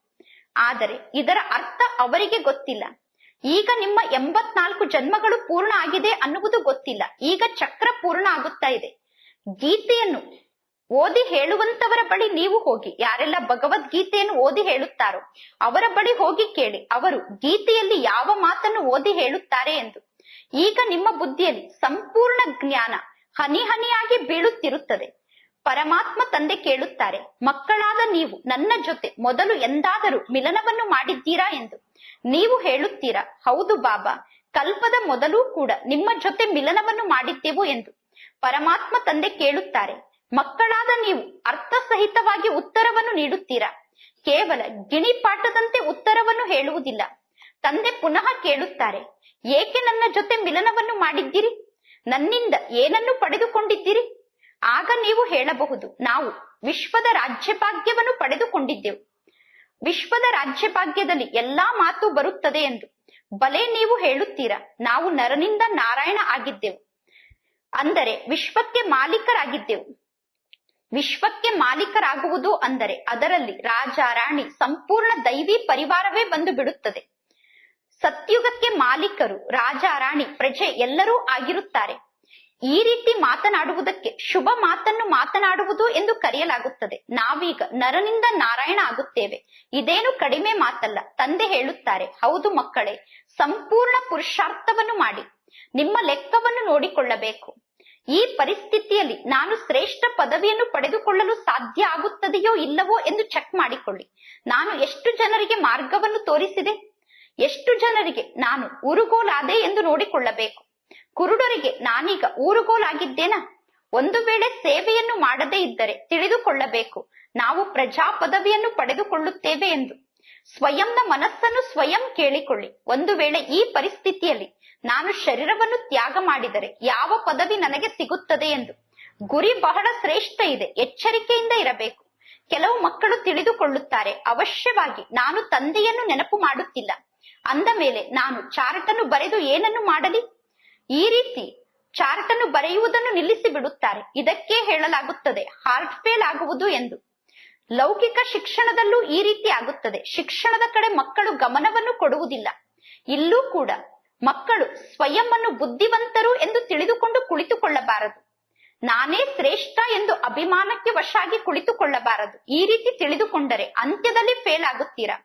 ಆದರೆ ಇದರ ಅರ್ಥ ಅವರಿಗೆ ಗೊತ್ತಿಲ್ಲ. ಈಗ ನಿಮ್ಮ 84 ಜನ್ಮಗಳು ಪೂರ್ಣ ಆಗಿದೆ ಅನ್ನುವುದು ಗೊತ್ತಿಲ್ಲ. ಈಗ ಚಕ್ರ ಪೂರ್ಣ ಆಗುತ್ತಾ ಇದೆ. ಗೀತೆಯನ್ನು ಓದಿ ಹೇಳುವಂತವರ ಬಳಿ ನೀವು ಹೋಗಿ, ಯಾರೆಲ್ಲ ಭಗವದ್ಗೀತೆಯನ್ನು ಓದಿ ಹೇಳುತ್ತಾರೋ ಅವರ ಬಳಿ ಹೋಗಿ ಕೇಳಿ, ಅವರು ಗೀತೆಯಲ್ಲಿ ಯಾವ ಮಾತನ್ನು ಓದಿ ಹೇಳುತ್ತಾರೆ ಎಂದು. ಈಗ ನಿಮ್ಮ ಬುದ್ಧಿಯಲ್ಲಿ ಸಂಪೂರ್ಣ ಜ್ಞಾನ ಹನಿ ಹನಿಯಾಗಿ ಬೀಳುತ್ತಿರುತ್ತದೆ. ಪರಮಾತ್ಮ ತಂದೆ ಕೇಳುತ್ತಾರೆ, ಮಕ್ಕಳಾದ ನೀವು ನನ್ನ ಜೊತೆ ಮೊದಲು ಎಂದಾದರೂ ಮಿಲನವನ್ನು ಮಾಡಿದ್ದೀರಾ ಎಂದು. ನೀವು ಹೇಳುತ್ತೀರಾ, ಹೌದು ಬಾಬಾ, ಕಲ್ಪದ ಮೊದಲು ಕೂಡ ನಿಮ್ಮ ಜೊತೆ ಮಿಲನವನ್ನು ಮಾಡಿದ್ದೆವು ಎಂದು. ಪರಮಾತ್ಮ ತಂದೆ ಕೇಳುತ್ತಾರೆ, ಮಕ್ಕಳಾದ ನೀವು ಅರ್ಥಸಹಿತವಾಗಿ ಉತ್ತರವನ್ನು ನೀಡುತ್ತೀರಾ, ಕೇವಲ ಗಿಣಿಪಾಠದಂತೆ ಉತ್ತರವನ್ನು ಹೇಳುವುದಿಲ್ಲ. ತಂದೆ ಪುನಃ ಕೇಳುತ್ತಾರೆ, ಏಕೆ ನನ್ನ ಜೊತೆ ಮಿಲನವನ್ನು ಮಾಡಿದ್ದೀರಿ? ನನ್ನಿಂದ ಏನನ್ನು ಪಡೆದುಕೊಂಡಿದ್ದೀರಿ? ಆಗ ನೀವು ಹೇಳಬಹುದು, ನಾವು ವಿಶ್ವದ ರಾಜ್ಯಭಾಗ್ಯವನ್ನು ಪಡೆದುಕೊಂಡಿದ್ದೆವು. ವಿಶ್ವದ ರಾಜ್ಯಭಾಗ್ಯದಲ್ಲಿ ಎಲ್ಲಾ ಮಾತು ಬರುತ್ತದೆ ಎಂದು. ಬಲೆ ನೀವು ಹೇಳುತ್ತೀರಾ, ನಾವು ನರನಿಂದ ನಾರಾಯಣ ಆಗಿದ್ದೆವು, ಅಂದರೆ ವಿಶ್ವಕ್ಕೆ ಮಾಲೀಕರಾಗಿದ್ದೆವು. ವಿಶ್ವಕ್ಕೆ ಮಾಲೀಕರಾಗುವುದು ಅಂದರೆ ಅದರಲ್ಲಿ ರಾಜ ರಾಣಿ ಸಂಪೂರ್ಣ ದೈವಿ ಪರಿವಾರವೇ ಬಂದು ಬಿಡುತ್ತದೆ. ಸತ್ಯುಗಕ್ಕೆ ಮಾಲೀಕರು ರಾಜ ರಾಣಿ ಪ್ರಜೆ ಎಲ್ಲರೂ ಆಗಿರುತ್ತಾರೆ. ಈ ರೀತಿ ಮಾತನಾಡುವುದಕ್ಕೆ ಶುಭ ಮಾತನ್ನು ಮಾತನಾಡುವುದು ಎಂದು ಕರೆಯಲಾಗುತ್ತದೆ. ನಾವೀಗ ನರನಿಂದ ನಾರಾಯಣ ಆಗುತ್ತೇವೆ. ಇದೇನು ಕಡಿಮೆ ಮಾತಲ್ಲ. ತಂದೆ ಹೇಳುತ್ತಾರೆ, ಹೌದು ಮಕ್ಕಳೇ, ಸಂಪೂರ್ಣ ಪುರುಷಾರ್ಥವನ್ನು ಮಾಡಿ ನಿಮ್ಮ ಲೆಕ್ಕವನ್ನು ನೋಡಿಕೊಳ್ಳಬೇಕು. ಈ ಪರಿಸ್ಥಿತಿಯಲ್ಲಿ ನಾನು ಶ್ರೇಷ್ಠ ಪದವಿಯನ್ನು ಪಡೆದುಕೊಳ್ಳಲು ಸಾಧ್ಯ ಆಗುತ್ತದೆಯೋ ಇಲ್ಲವೋ ಎಂದು ಚೆಕ್ ಮಾಡಿಕೊಳ್ಳಿ. ನಾನು ಎಷ್ಟು ಜನರಿಗೆ ಮಾರ್ಗವನ್ನು ತೋರಿಸಿದೆ, ಎಷ್ಟು ಜನರಿಗೆ ನಾನು ಊರುಗೋಲಾದೆ ಎಂದು ನೋಡಿಕೊಳ್ಳಬೇಕು. ಕುರುಡರಿಗೆ ನಾನೀಗ ಊರುಗೋಲಾಗಿದ್ದೇನಾ? ಒಂದು ವೇಳೆ ಸೇವೆಯನ್ನು ಮಾಡದೇ ಇದ್ದರೆ ತಿಳಿದುಕೊಳ್ಳಬೇಕು, ನಾವು ಪ್ರಜಾ ಪದವಿಯನ್ನು ಪಡೆದುಕೊಳ್ಳುತ್ತೇವೆ ಎಂದು. ಸ್ವಯಂನ ಮನಸ್ಸನ್ನು ಸ್ವಯಂ ಕೇಳಿಕೊಳ್ಳಿ. ಒಂದು ವೇಳೆ ಈ ಪರಿಸ್ಥಿತಿಯಲ್ಲಿ ನಾನು ಶರೀರವನ್ನು ತ್ಯಾಗ ಮಾಡಿದರೆ ಯಾವ ಪದವಿ ನನಗೆ ಸಿಗುತ್ತದೆ ಎಂದು. ಗುರಿ ಬಹಳ ಶ್ರೇಷ್ಠ ಇದೆ, ಎಚ್ಚರಿಕೆಯಿಂದ ಇರಬೇಕು. ಕೆಲವು ಮಕ್ಕಳು ತಿಳಿದುಕೊಳ್ಳುತ್ತಾರೆ, ಅವಶ್ಯವಾಗಿ ನಾನು ತಂದೆಯನ್ನು ನೆನಪು ಮಾಡುತ್ತಿಲ್ಲ ಅಂದ ಮೇಲೆ ನಾನು ಚಾರ್ಟ್ ಅನ್ನು ಬರೆದು ಏನನ್ನು ಮಾಡಲಿ? ಈ ರೀತಿ ಚಾರ್ಟ್ ಅನ್ನು ಬರೆಯುವುದನ್ನು ನಿಲ್ಲಿಸಿ ಬಿಡುತ್ತಾರೆ. ಇದಕ್ಕೆ ಹೇಳಲಾಗುತ್ತದೆ ಹಾರ್ಟ್ ಫೇಲ್ ಆಗುವುದು ಎಂದು. ಲೌಕಿಕ ಶಿಕ್ಷಣದಲ್ಲೂ ಈ ರೀತಿ ಆಗುತ್ತದೆ. ಶಿಕ್ಷಣದ ಕಡೆ ಮಕ್ಕಳು ಗಮನವನ್ನು ಕೊಡುವುದಿಲ್ಲ. ಇಲ್ಲೂ ಕೂಡ ಮಕ್ಕಳು ಸ್ವಯಂ ಅನ್ನು ಬುದ್ಧಿವಂತರು ಎಂದು ತಿಳಿದುಕೊಂಡು ಕುಳಿತುಕೊಳ್ಳಬಾರದು. ನಾನೇ ಶ್ರೇಷ್ಠ ಎಂದು ಅಭಿಮಾನಕ್ಕೆ ವಶಾಗಿ ಕುಳಿತುಕೊಳ್ಳಬಾರದು. ಈ ರೀತಿ ತಿಳಿದುಕೊಂಡರೆ ಅಂತ್ಯದಲ್ಲಿ ಫೇಲ್ ಆಗುತ್ತೀರಾ.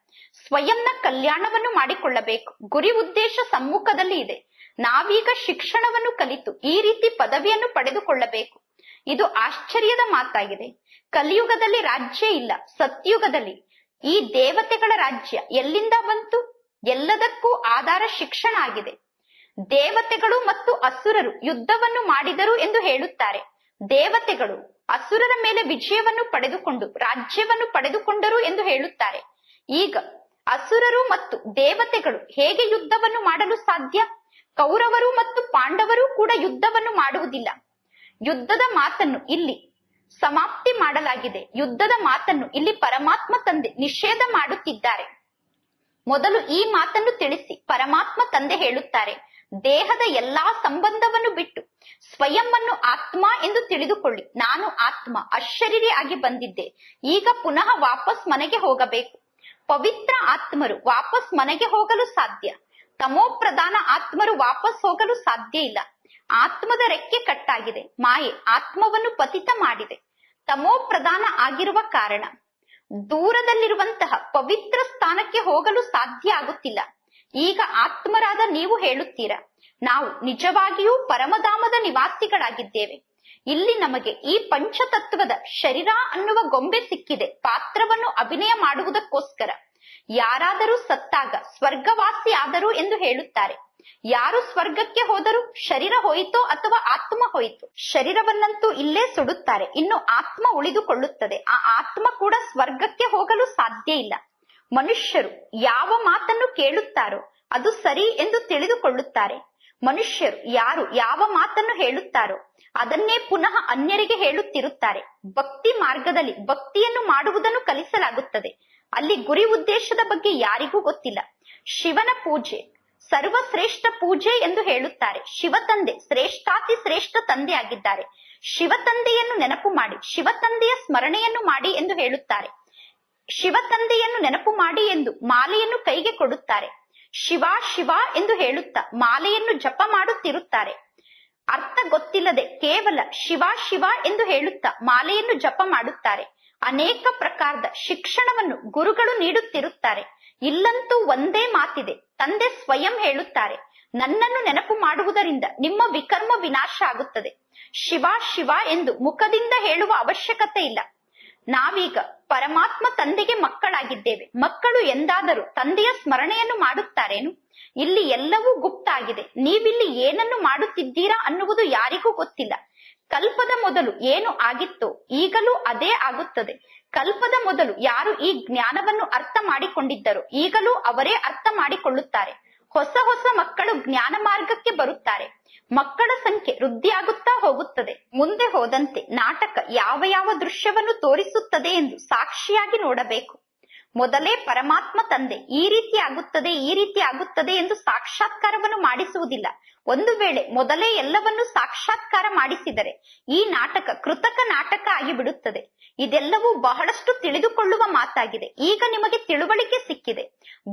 ಸ್ವಯಂನ ಕಲ್ಯಾಣವನ್ನು ಮಾಡಿಕೊಳ್ಳಬೇಕು. ಗುರಿ ಉದ್ದೇಶ ಸಮ್ಮುಖದಲ್ಲಿ ಇದೆ. ನಾವೀಗ ಶಿಕ್ಷಣವನ್ನು ಕಲಿತು ಈ ರೀತಿ ಪದವಿಯನ್ನು ಪಡೆದುಕೊಳ್ಳಬೇಕು. ಇದು ಆಶ್ಚರ್ಯದ ಮಾತಾಗಿದೆ. ಕಲಿಯುಗದಲ್ಲಿ ರಾಜ್ಯ ಇಲ್ಲ. ಸತ್ಯುಗದಲ್ಲಿ ಈ ದೇವತೆಗಳ ರಾಜ್ಯ ಎಲ್ಲಿಂದ ಬಂತು? ಎಲ್ಲದಕ್ಕೂ ಆಧಾರ ಶಿಕ್ಷಣ ಆಗಿದೆ. ದೇವತೆಗಳು ಮತ್ತು ಅಸುರರು ಯುದ್ಧವನ್ನು ಮಾಡಿದರು ಎಂದು ಹೇಳುತ್ತಾರೆ. ದೇವತೆಗಳು ಅಸುರರ ಮೇಲೆ ವಿಜಯವನ್ನು ಪಡೆದುಕೊಂಡು ರಾಜ್ಯವನ್ನು ಪಡೆದುಕೊಂಡರು ಎಂದು ಹೇಳುತ್ತಾರೆ. ಈಗ ಅಸುರರು ಮತ್ತು ದೇವತೆಗಳು ಹೇಗೆ ಯುದ್ಧವನ್ನು ಮಾಡಲು ಸಾಧ್ಯ? ಕೌರವರು ಮತ್ತು ಪಾಂಡವರು ಕೂಡ ಯುದ್ಧವನ್ನು ಮಾಡುವುದಿಲ್ಲ. ಯುದ್ಧದ ಮಾತನ್ನು ಇಲ್ಲಿ ಸಮಾಪ್ತಿ ಮಾಡಲಾಗಿದೆ. ಯುದ್ಧದ ಮಾತನ್ನು ಇಲ್ಲಿ ಪರಮಾತ್ಮ ತಂದೆ ನಿಷೇಧ ಮಾಡುತ್ತಿದ್ದಾರೆ. ಮೊದಲು ಈ ಮಾತನ್ನು ತಿಳಿಸಿ ಪರಮಾತ್ಮ ತಂದೆ ಹೇಳುತ್ತಾರೆ, ದೇಹದ ಎಲ್ಲಾ ಸಂಬಂಧವನ್ನು ಬಿಟ್ಟು ಸ್ವಯಂ ಅನ್ನು ಆತ್ಮ ಎಂದು ತಿಳಿದುಕೊಳ್ಳಿ. ನಾನು ಆತ್ಮ ಅಶರೀರಿ ಆಗಿ ಬಂದಿದ್ದೆ. ಈಗ ಪುನಃ ವಾಪಸ್ ಮನೆಗೆ ಹೋಗಬೇಕು. ಪವಿತ್ರ ಆತ್ಮರು ವಾಪಸ್ ಮನೆಗೆ ಹೋಗಲು ಸಾಧ್ಯ. ತಮೋ ಪ್ರಧಾನ ಆತ್ಮರು ವಾಪಸ್ ಹೋಗಲು ಸಾಧ್ಯ ಇಲ್ಲ. ಆತ್ಮದ ರೆಕ್ಕೆ ಕಟ್ಟಾಗಿದೆ. ಮಾಯೆ ಆತ್ಮವನ್ನು ಪತಿತ ಮಾಡಿದೆ. ತಮೋ ಪ್ರಧಾನ ಆಗಿರುವ ಕಾರಣ ದೂರದಲ್ಲಿರುವಂತಹ ಪವಿತ್ರ ಸ್ಥಾನಕ್ಕೆ ಹೋಗಲು ಸಾಧ್ಯ ಆಗುತ್ತಿಲ್ಲ. ಈಗ ಆತ್ಮರಾದ ನೀವು ಹೇಳುತ್ತೀರಾ, ನಾವು ನಿಜವಾಗಿಯೂ ಪರಮಧಾಮದ ನಿವಾಸಿಗಳಾಗಿದ್ದೇವೆ. ಇಲ್ಲಿ ನಮಗೆ ಈ ಪಂಚತತ್ವದ ಶರೀರ ಅನ್ನುವ ಗೊಂಬೆ ಸಿಕ್ಕಿದೆ, ಪಾತ್ರವನ್ನು ಅಭಿನಯ ಮಾಡುವುದಕ್ಕೋಸ್ಕರ. ಯಾರಾದರೂ ಸತ್ತಾಗ ಸ್ವರ್ಗವಾಸಿ ಆದರು ಎಂದು ಹೇಳುತ್ತಾರೆ. ಯಾರು ಸ್ವರ್ಗಕ್ಕೆ ಹೋದರು? ಶರೀರ ಹೋಯಿತೋ ಅಥವಾ ಆತ್ಮ ಹೋಯಿತು? ಶರೀರವನ್ನಂತೂ ಇಲ್ಲೇ ಸುಡುತ್ತಾರೆ. ಇನ್ನು ಆತ್ಮ ಉಳಿದುಕೊಳ್ಳುತ್ತದೆ. ಆ ಆತ್ಮ ಕೂಡ ಸ್ವರ್ಗಕ್ಕೆ ಹೋಗಲು ಸಾಧ್ಯ ಇಲ್ಲ. ಮನುಷ್ಯರು ಯಾವ ಮಾತನ್ನು ಕೇಳುತ್ತಾರೋ ಅದು ಸರಿ ಎಂದು ತಿಳಿದುಕೊಳ್ಳುತ್ತಾರೆ. ಮನುಷ್ಯರು ಯಾರು ಯಾವ ಮಾತನ್ನು ಹೇಳುತ್ತಾರೋ ಅದನ್ನೇ ಪುನಃ ಅನ್ಯರಿಗೆ ಹೇಳುತ್ತಿರುತ್ತಾರೆ. ಭಕ್ತಿ ಮಾರ್ಗದಲ್ಲಿ ಭಕ್ತಿಯನ್ನು ಮಾಡುವುದನ್ನು ಕಲಿಸಲಾಗುತ್ತದೆ. ಅಲ್ಲಿ ಗುರಿ ಉದ್ದೇಶದ ಬಗ್ಗೆ ಯಾರಿಗೂ ಗೊತ್ತಿಲ್ಲ. ಶಿವನ ಪೂಜೆ ಸರ್ವಶ್ರೇಷ್ಠ ಪೂಜೆ ಎಂದು ಹೇಳುತ್ತಾರೆ. ಶಿವತಂದೆ ಶ್ರೇಷ್ಠಾತಿ ಶ್ರೇಷ್ಠ ತಂದೆ ಆಗಿದ್ದಾರೆ. ಶಿವತಂದೆಯನ್ನು ನೆನಪು ಮಾಡಿ, ಶಿವತಂದೆಯ ಸ್ಮರಣೆಯನ್ನು ಮಾಡಿ ಎಂದು ಹೇಳುತ್ತಾರೆ. ಶಿವತಂದೆಯನ್ನು ನೆನಪು ಮಾಡಿ ಎಂದು ಮಾಲೆಯನ್ನು ಕೈಗೆ ಕೊಡುತ್ತಾರೆ. ಶಿವ ಶಿವ ಎಂದು ಹೇಳುತ್ತಾ ಮಾಲೆಯನ್ನು ಜಪ ಮಾಡುತ್ತಿರುತ್ತಾರೆ. ಅರ್ಥ ಗೊತ್ತಿಲ್ಲದೆ ಕೇವಲ ಶಿವ ಶಿವ ಎಂದು ಹೇಳುತ್ತಾ ಮಾಲೆಯನ್ನು ಜಪ ಮಾಡುತ್ತಾರೆ. ಅನೇಕ ಪ್ರಕಾರದ ಶಿಕ್ಷಣವನ್ನು ಗುರುಗಳು ನೀಡುತ್ತಿರುತ್ತಾರೆ. ಇಲ್ಲಂತೂ ಒಂದೇ ಮಾತಿದೆ. ತಂದೆ ಸ್ವಯಂ ಹೇಳುತ್ತಾರೆ, ನನ್ನನ್ನು ನೆನಪು ಮಾಡುವುದರಿಂದ ನಿಮ್ಮ ವಿಕರ್ಮ ವಿನಾಶ ಆಗುತ್ತದೆ. ಶಿವ ಶಿವ ಎಂದು ಮುಖದಿಂದ ಹೇಳುವ ಅವಶ್ಯಕತೆ ಇಲ್ಲ. ನಾವೀಗ ಪರಮಾತ್ಮ ತಂದೆಗೆ ಮಕ್ಕಳಾಗಿದ್ದೇವೆ. ಮಕ್ಕಳು ಎಂದಾದರೂ ತಂದೆಯ ಸ್ಮರಣೆಯನ್ನು ಮಾಡುತ್ತಾರೇನು? ಇಲ್ಲಿ ಎಲ್ಲವೂ ಗುಪ್ತ ಆಗಿದೆ. ನೀವಿಲ್ಲಿ ಏನನ್ನು ಮಾಡುತ್ತಿದ್ದೀರಾ ಅನ್ನುವುದು ಯಾರಿಗೂ ಗೊತ್ತಿಲ್ಲ. ಕಲ್ಪದ ಮೊದಲು ಏನು ಆಗಿತ್ತೋ ಈಗಲೂ ಅದೇ ಆಗುತ್ತದೆ. ಕಲ್ಪದ ಮೊದಲು ಯಾರು ಈ ಜ್ಞಾನವನ್ನು ಅರ್ಥ ಮಾಡಿಕೊಂಡಿದ್ದರೋ ಈಗಲೂ ಅವರೇ ಅರ್ಥ ಮಾಡಿಕೊಳ್ಳುತ್ತಾರೆ. ಹೊಸ ಹೊಸ ಮಕ್ಕಳು ಜ್ಞಾನ ಮಾರ್ಗಕ್ಕೆ ಬರುತ್ತಾರೆ. ಮಕ್ಕಳ ಸಂಖ್ಯೆ ವೃದ್ಧಿಯಾಗುತ್ತಾ ಹೋಗುತ್ತದೆ. ಮುಂದೆ ಹೋದಂತೆ ನಾಟಕ ಯಾವ ಯಾವ ದೃಶ್ಯವನ್ನು ತೋರಿಸುತ್ತದೆ ಎಂದು ಸಾಕ್ಷಿಯಾಗಿ ನೋಡಬೇಕು. ಮೊದಲೇ ಪರಮಾತ್ಮ ತಂದೆ ಈ ರೀತಿ ಆಗುತ್ತದೆ ಈ ರೀತಿ ಆಗುತ್ತದೆ ಎಂದು ಸಾಕ್ಷಾತ್ಕಾರವನ್ನು ಮಾಡಿಸುವುದಿಲ್ಲ. ಒಂದು ವೇಳೆ ಮೊದಲೇ ಎಲ್ಲವನ್ನು ಸಾಕ್ಷಾತ್ಕಾರ ಮಾಡಿಸಿದರೆ ಈ ನಾಟಕ ಕೃತಕ ನಾಟಕ ಆಗಿ ಬಿಡುತ್ತದೆ. ಇದೆಲ್ಲವೂ ಬಹಳಷ್ಟು ತಿಳಿದುಕೊಳ್ಳುವ ಮಾತಾಗಿದೆ. ಈಗ ನಿಮಗೆ ತಿಳುವಳಿಕೆ ಸಿಕ್ಕಿದೆ.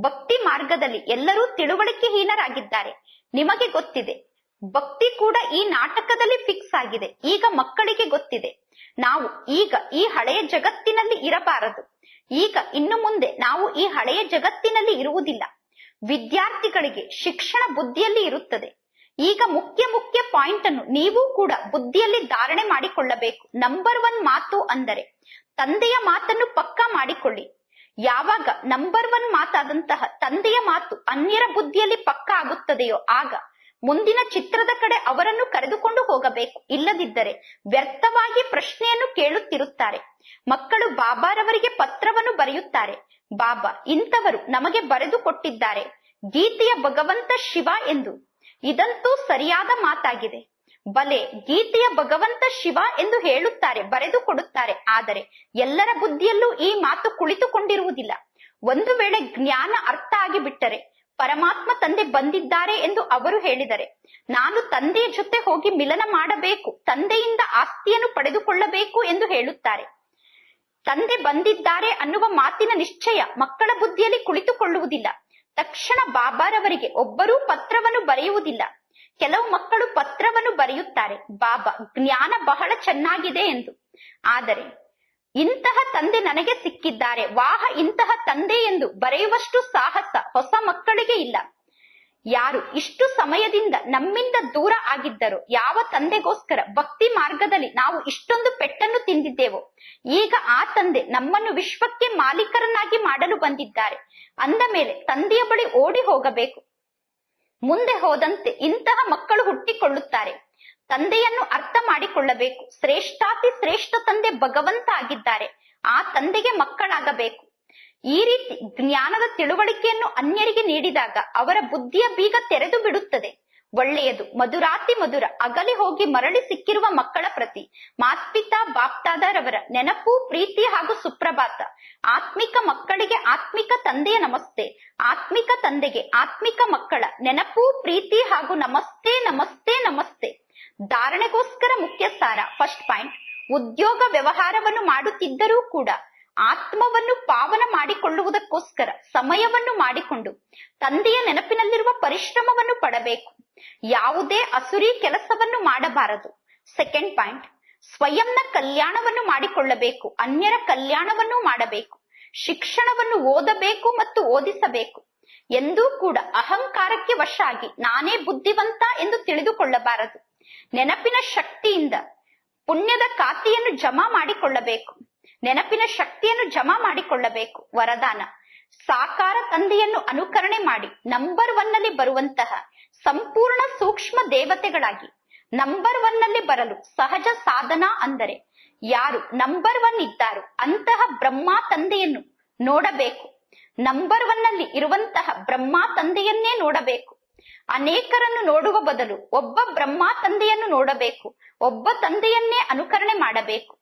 ಭಕ್ತಿ ಮಾರ್ಗದಲ್ಲಿ ಎಲ್ಲರೂ ತಿಳುವಳಿಕೆಹೀನರಾಗಿದ್ದಾರೆ. ನಿಮಗೆ ಗೊತ್ತಿದೆ, ಭಕ್ತಿ ಕೂಡ ಈ ನಾಟಕದಲ್ಲಿ ಫಿಕ್ಸ್ ಆಗಿದೆ. ಈಗ ಮಕ್ಕಳಿಗೆ ಗೊತ್ತಿದೆ, ನಾವು ಈಗ ಈ ಹಳೆಯ ಜಗತ್ತಿನಲ್ಲಿ ಇರಬಾರದು. ಈಗ ಇನ್ನು ಮುಂದೆ ನಾವು ಈ ಹಳೆಯ ಜಗತ್ತಿನಲ್ಲಿ ಇರುವುದಿಲ್ಲ. ವಿದ್ಯಾರ್ಥಿಗಳಿಗೆ ಶಿಕ್ಷಣ ಬುದ್ಧಿಯಲ್ಲಿ ಇರುತ್ತದೆ. ಈಗ ಮುಖ್ಯ ಪಾಯಿಂಟ್ ಅನ್ನು ನೀವು ಕೂಡ ಬುದ್ಧಿಯಲ್ಲಿ ಧಾರಣೆ ಮಾಡಿಕೊಳ್ಳಬೇಕು. ನಂಬರ್ 1 ಮಾತು ಅಂದರೆ ತಂದೆಯ ಮಾತನ್ನು ಪಕ್ಕಾ ಮಾಡಿಕೊಳ್ಳಿ. ಯಾವಾಗ ನಂಬರ್ 1 ಮಾತಾದಂತಹ ತಂದೆಯ ಮಾತು ಅನ್ಯರ ಬುದ್ಧಿಯಲ್ಲಿ ಪಕ್ಕಾ ಆಗುತ್ತದೆಯೋ ಆಗ ಮುಂದಿನ ಚಿತ್ರದ ಕಡೆ ಅವರನ್ನು ಕರೆದುಕೊಂಡು ಹೋಗಬೇಕು. ಇಲ್ಲದಿದ್ದರೆ ವ್ಯರ್ಥವಾಗಿ ಪ್ರಶ್ನೆಯನ್ನು ಕೇಳುತ್ತಿರುತ್ತಾರೆ. ಮಕ್ಕಳು ಬಾಬಾರವರಿಗೆ ಪತ್ರವನ್ನು ಬರೆಯುತ್ತಾರೆ. ಬಾಬಾ ಇಂಥವರು ನಮಗೆ ಬರೆದು ಕೊಟ್ಟಿದ್ದಾರೆ, ಗೀತೆಯ ಭಗವಂತ ಶಿವ ಎಂದು. ಇದಂತೂ ಸರಿಯಾದ ಮಾತಾಗಿದೆ. ಬಲೆ, ಗೀತೆಯ ಭಗವಂತ ಶಿವ ಎಂದು ಹೇಳುತ್ತಾರೆ, ಬರೆದು ಕೊಡುತ್ತಾರೆ. ಆದರೆ ಎಲ್ಲರ ಬುದ್ಧಿಯಲ್ಲೂ ಈ ಮಾತು ಕುಳಿತುಕೊಂಡಿರುವುದಿಲ್ಲ. ಒಂದು ವೇಳೆ ಜ್ಞಾನ ಅರ್ಥ ಆಗಿಬಿಟ್ಟರೆ ಪರಮಾತ್ಮ ತಂದೆ ಬಂದಿದ್ದಾರೆ ಎಂದು ಅವರು ಹೇಳಿದರೆ ನಾನು ತಂದೆಯ ಜೊತೆ ಹೋಗಿ ಮಿಲನ ಮಾಡಬೇಕು, ತಂದೆಯಿಂದ ಆಸ್ತಿಯನ್ನು ಪಡೆದುಕೊಳ್ಳಬೇಕು ಎಂದು ಹೇಳುತ್ತಾರೆ. ತಂದೆ ಬಂದಿದ್ದಾರೆ ಅನ್ನುವ ಮಾತಿನ ನಿಶ್ಚಯ ಮಕ್ಕಳ ಬುದ್ಧಿಯಲ್ಲಿ ಕುಳಿತುಕೊಳ್ಳುವುದಿಲ್ಲ. ತಕ್ಷಣ ಬಾಬಾರವರಿಗೆ ಒಬ್ಬರೂ ಪತ್ರವನ್ನು ಬರೆಯುವುದಿಲ್ಲ. ಕೆಲವು ಮಕ್ಕಳು ಪತ್ರವನ್ನು ಬರೆಯುತ್ತಾರೆ, ಬಾಬಾ ಜ್ಞಾನ ಬಹಳ ಚೆನ್ನಾಗಿದೆ ಎಂದು. ಆದರೆ ಇಂತಹ ತಂದೆ ನನಗೆ ಸಿಕ್ಕಿದ್ದಾರೆ, ವಾಹ ಇಂತಹ ತಂದೆ ಎಂದು ಬರೆಯುವಷ್ಟು ಸಾಹಸ ಹೊಸ ಮಕ್ಕಳಿಗೆ ಇಲ್ಲ. ಯಾರು ಇಷ್ಟು ಸಮಯದಿಂದ ನಮ್ಮಿಂದ ದೂರ ಆಗಿದ್ದರೋ, ಯಾವ ತಂದೆಗೋಸ್ಕರ ಭಕ್ತಿ ಮಾರ್ಗದಲ್ಲಿ ನಾವು ಇಷ್ಟೊಂದು ಪೆಟ್ಟನ್ನು ತಿಂದಿದ್ದೇವೋ, ಈಗ ಆ ತಂದೆ ನಮ್ಮನ್ನು ವಿಶ್ವಕ್ಕೆ ಮಾಲೀಕರನ್ನಾಗಿ ಮಾಡಲು ಬಂದಿದ್ದಾರೆ ಅಂದ ಮೇಲೆ ತಂದೆಯ ಬಳಿ ಓಡಿ ಹೋಗಬೇಕು. ಮುಂದೆ ಹೋದಂತೆ ಇಂತಹ ಮಕ್ಕಳು ಹುಟ್ಟಿಕೊಳ್ಳುತ್ತಾರೆ. ತಂದೆಯನ್ನು ಅರ್ಥ ಮಾಡಿಕೊಳ್ಳಬೇಕು. ಶ್ರೇಷ್ಠಾತಿ ಶ್ರೇಷ್ಠ ತಂದೆ ಭಗವಂತ ಆಗಿದ್ದಾರೆ, ಆ ತಂದೆಗೆ ಮಕ್ಕಳಾಗಬೇಕು. ಈ ರೀತಿ ಜ್ಞಾನದ ತಿಳುವಳಿಕೆಯನ್ನು ಅನ್ಯರಿಗೆ ನೀಡಿದಾಗ ಅವರ ಬುದ್ಧಿಯ ಬೀಗ ತೆರೆದು ಬಿಡುತ್ತದೆ. ಒಳ್ಳೆಯದು. ಮಧುರಾತಿ ಮಧುರ ಅಗಲಿ ಹೋಗಿ ಮರಳಿ ಸಿಕ್ಕಿರುವ ಮಕ್ಕಳ ಪ್ರತಿ ಮಾತ್ಪಿತಾ ಬಾಪ್ತಾದರವರ ನೆನಪು, ಪ್ರೀತಿ ಹಾಗೂ ಸುಪ್ರಭಾತ. ಆತ್ಮಿಕ ಮಕ್ಕಳಿಗೆ ಆತ್ಮಿಕ ತಂದೆಯ ನಮಸ್ತೆ, ಆತ್ಮಿಕ ತಂದೆಗೆ ಆತ್ಮಿಕ ಮಕ್ಕಳ ನೆನಪು, ಪ್ರೀತಿ ಹಾಗೂ ನಮಸ್ತೆ ನಮಸ್ತೆ ನಮಸ್ತೆ. ಧಾರಣೆಗೋಸ್ಕರ ಮುಖ್ಯ ಸಾರ. ಫಸ್ಟ್ ಪಾಯಿಂಟ್, ಉದ್ಯೋಗ ವ್ಯವಹಾರವನ್ನು ಮಾಡುತ್ತಿದ್ದರೂ ಕೂಡ ಆತ್ಮವನ್ನು ಪಾವನ ಮಾಡಿಕೊಳ್ಳುವುದಕ್ಕೋಸ್ಕರ ಸಮಯವನ್ನು ಮಾಡಿಕೊಂಡು ತಂದೆಯ ನೆನಪಿನಲ್ಲಿರುವ ಪರಿಶ್ರಮವನ್ನು ಪಡಬೇಕು. ಯಾವುದೇ ಅಸುರಿ ಕೆಲಸವನ್ನು ಮಾಡಬಾರದು. ಸೆಕೆಂಡ್ ಪಾಯಿಂಟ್, ಸ್ವಯಂನ ಕಲ್ಯಾಣವನ್ನು ಮಾಡಿಕೊಳ್ಳಬೇಕು, ಅನ್ಯರ ಕಲ್ಯಾಣವನ್ನು ಮಾಡಬೇಕು. ಶಿಕ್ಷಣವನ್ನು ಓದಬೇಕು ಮತ್ತು ಓದಿಸಬೇಕು. ಎಂದೂ ಕೂಡ ಅಹಂಕಾರಕ್ಕೆ ವಶ ಆಗಿ ನಾನೇ ಬುದ್ಧಿವಂತ ಎಂದು ತಿಳಿದುಕೊಳ್ಳಬಾರದು. ನೆನಪಿನ ಶಕ್ತಿಯಿಂದ ಪುಣ್ಯದ ಖಾತೆಯನ್ನು ಜಮಾ ಮಾಡಿಕೊಳ್ಳಬೇಕು. ನೆನಪಿನ ಶಕ್ತಿಯನ್ನು ಜಮಾ ಮಾಡಿಕೊಳ್ಳಬೇಕು. ವರದಾನ: ಸಾಕಾರ ತಂದೆಯನ್ನು ಅನುಕರಣೆ ಮಾಡಿ ನಂಬರ್ 1 ನಲ್ಲಿ ಬರುವಂತಹ ಸಂಪೂರ್ಣ ಸೂಕ್ಷ್ಮ ದೇವತೆಗಳಾಗಿ ನಂಬರ್ 1 ನಲ್ಲಿ ಬರಲು ಸಹಜ ಸಾಧನ ಅಂದರೆ ಯಾರು ನಂಬರ್ 1 ಇದ್ದಾರೋ ಅಂತಹ ಬ್ರಹ್ಮ ತಂದೆಯನ್ನು ನೋಡಬೇಕು. ನಂಬರ್ 1 ನಲ್ಲಿ ಇರುವಂತಹ ಬ್ರಹ್ಮ ತಂದೆಯನ್ನೇ ನೋಡಬೇಕು. ಅನೇಕರನ್ನು ನೋಡುವ ಬದಲು ಒಬ್ಬ ಬ್ರಹ್ಮ ತಂದೆಯನ್ನು ನೋಡಬೇಕು. ಒಬ್ಬ ತಂದೆಯನ್ನೇ ಅನುಕರಣೆ ಮಾಡಬೇಕು.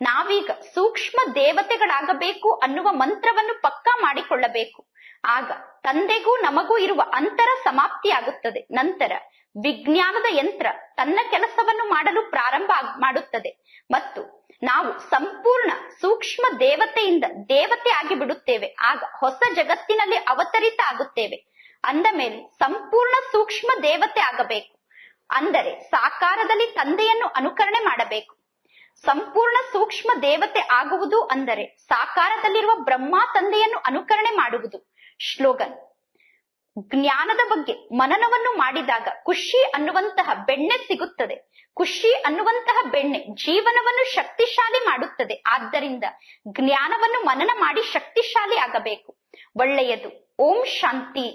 ನಾವೀಗ ಸೂಕ್ಷ್ಮ ದೇವತೆಗಳಾಗಬೇಕು ಅನ್ನುವ ಮಂತ್ರವನ್ನು ಪಕ್ಕಾ ಮಾಡಿಕೊಳ್ಳಬೇಕು. ಆಗ ತಂದೆಗೂ ನಮಗೂ ಇರುವ ಅಂತರ ಸಮಾಪ್ತಿಯಾಗುತ್ತದೆ. ನಂತರ ವಿಜ್ಞಾನದ ಯಂತ್ರ ತನ್ನ ಕೆಲಸವನ್ನು ಮಾಡಲು ಪ್ರಾರಂಭ ಮಾಡುತ್ತದೆ ಮತ್ತು ನಾವು ಸಂಪೂರ್ಣ ಸೂಕ್ಷ್ಮ ದೇವತೆಯಿಂದ ದೇವತೆ ಆಗಿ ಬಿಡುತ್ತೇವೆ. ಆಗ ಹೊಸ ಜಗತ್ತಿನಲ್ಲಿ ಅವತರಿತ ಆಗುತ್ತೇವೆ. ಅಂದ ಮೇಲೆ ಸಂಪೂರ್ಣ ಸೂಕ್ಷ್ಮ ದೇವತೆ ಆಗಬೇಕು ಅಂದರೆ ಸಾಕಾರದಲ್ಲಿ ತಂದೆಯನ್ನು ಅನುಕರಣೆ ಮಾಡಬೇಕು. ಸಂಪೂರ್ಣ ಸೂಕ್ಷ್ಮ ದೇವತೆ ಆಗುವುದು ಅಂದರೆ ಸಾಕಾರದಲ್ಲಿರುವ ಬ್ರಹ್ಮ ತಂದೆಯನ್ನು ಅನುಕರಣೆ ಮಾಡುವುದು. ಶ್ಲೋಗನ್: ಜ್ಞಾನದ ಬಗ್ಗೆ ಮನನವನ್ನು ಮಾಡಿದಾಗ ಖುಷಿ ಅನ್ನುವಂತಹ ಬೆಣ್ಣೆ ಸಿಗುತ್ತದೆ. ಖುಷಿ ಅನ್ನುವಂತಹ ಬೆಣ್ಣೆ ಜೀವನವನ್ನು ಶಕ್ತಿಶಾಲಿ ಮಾಡುತ್ತದೆ. ಆದ್ದರಿಂದ ಜ್ಞಾನವನ್ನು ಮನನ ಮಾಡಿ ಶಕ್ತಿಶಾಲಿ ಆಗಬೇಕು. ಒಳ್ಳೆಯದು. ಓಂ ಶಾಂತಿ.